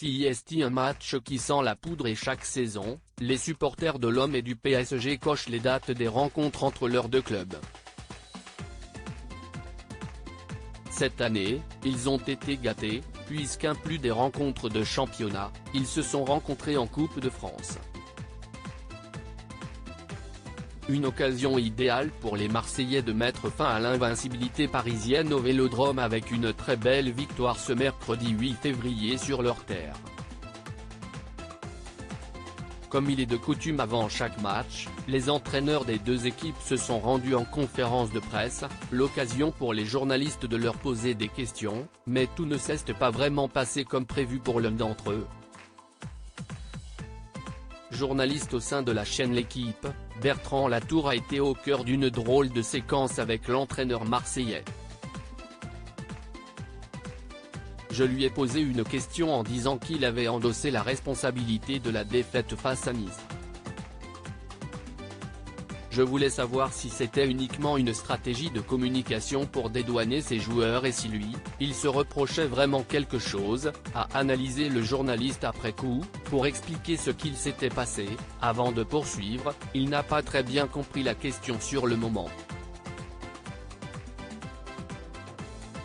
Si est un match qui sent la poudre et chaque saison, les supporters de l'OM et du PSG cochent les dates des rencontres entre leurs deux clubs. Cette année, ils ont été gâtés, puisqu'inclus des rencontres de championnat, ils se sont rencontrés en Coupe de France. Une occasion idéale pour les Marseillais de mettre fin à l'invincibilité parisienne au Vélodrome avec une très belle victoire ce mercredi 8 février sur leur terre. Comme il est de coutume avant chaque match, les entraîneurs des deux équipes se sont rendus en conférence de presse, l'occasion pour les journalistes de leur poser des questions, mais tout ne s'est pas vraiment passé comme prévu pour l'un d'entre eux. Journaliste au sein de la chaîne L'Équipe, Bertrand Latour a été au cœur d'une drôle de séquence avec l'entraîneur marseillais. Je lui ai posé une question en disant qu'il avait endossé la responsabilité de la défaite face à Nice. Je voulais savoir si c'était uniquement une stratégie de communication pour dédouaner ses joueurs et si lui, il se reprochait vraiment quelque chose, a analysé le journaliste après coup, pour expliquer ce qu'il s'était passé. Avant de poursuivre, il n'a pas très bien compris la question sur le moment.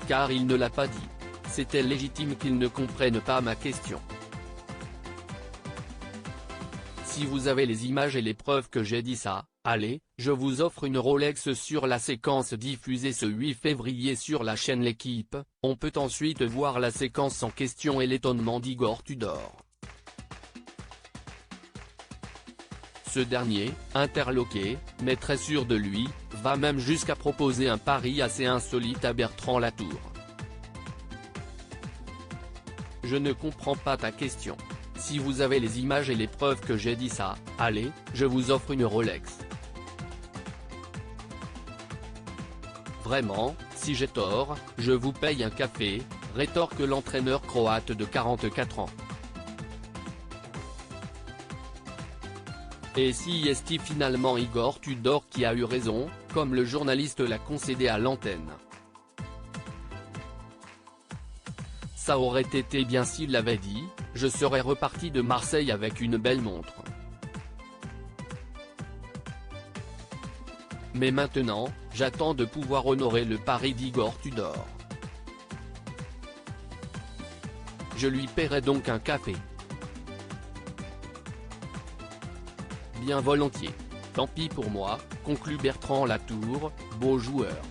Car il ne l'a pas dit. C'était légitime qu'il ne comprenne pas ma question. Si vous avez les images et les preuves que j'ai dit ça, allez, je vous offre une Rolex sur la séquence diffusée ce 8 février sur la chaîne L'Équipe. On peut ensuite voir la séquence en question et l'étonnement d'Igor Tudor. Ce dernier, interloqué, mais très sûr de lui, va même jusqu'à proposer un pari assez insolite à Bertrand Latour. Je ne comprends pas ta question. Si vous avez les images et les preuves que j'ai dit ça, allez, je vous offre une Rolex. Vraiment, si j'ai tort, je vous paye un café, rétorque l'entraîneur croate de 44 ans. Et si est finalement Igor Tudor qui a eu raison, comme le journaliste l'a concédé à l'antenne. Ça aurait été bien s'il l'avait dit, je serais reparti de Marseille avec une belle montre. Mais maintenant, j'attends de pouvoir honorer le pari d'Igor Tudor. Je lui paierai donc un café. Bien volontiers. Tant pis pour moi, conclut Bertrand Latour, beau joueur.